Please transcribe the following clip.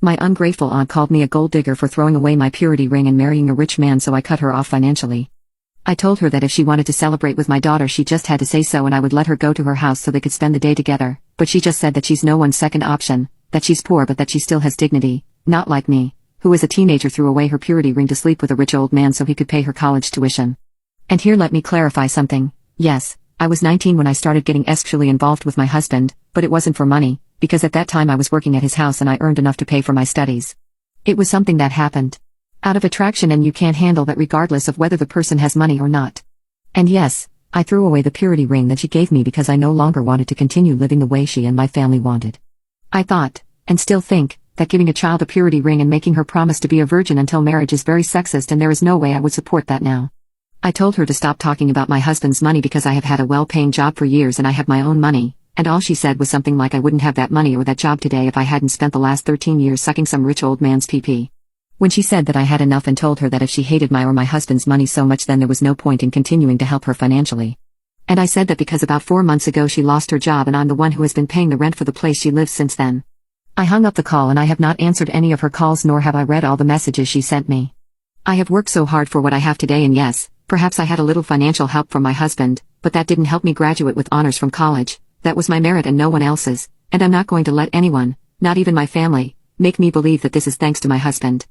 My ungrateful aunt called me a gold digger for throwing away my purity ring and marrying a rich man, so I cut her off financially. I told her that if she wanted to celebrate with my daughter she just had to say so and I would let her go to her house so they could spend the day together, but she just said that she's no one's second option, that she's poor but that she still has dignity, not like me, who as a teenager threw away her purity ring to sleep with a rich old man so he could pay her college tuition. And here let me clarify something. Yes, I was 19 when I started getting sexually involved with my husband, but it wasn't for money, because at that time I was working at his house and I earned enough to pay for my studies. It was something that happened out of attraction, and you can't handle that regardless of whether the person has money or not. And yes, I threw away the purity ring that she gave me because I no longer wanted to continue living the way she and my family wanted. I thought, and still think, that giving a child a purity ring and making her promise to be a virgin until marriage is very sexist, and there is no way I would support that now. I told her to stop talking about my husband's money because I have had a well-paying job for years and I have my own money. And all she said was something like I wouldn't have that money or that job today if I hadn't spent the last 13 years sucking some rich old man's pee-pee. When she said that I had enough and told her that if she hated my or my husband's money so much then there was no point in continuing to help her financially. And I said that because about 4 months ago she lost her job and I'm the one who has been paying the rent for the place she lives since then. I hung up the call and I have not answered any of her calls, nor have I read all the messages she sent me. I have worked so hard for what I have today, and yes, perhaps I had a little financial help from my husband, but that didn't help me graduate with honors from college. That was my merit and no one else's, and I'm not going to let anyone, not even my family, make me believe that this is thanks to my husband.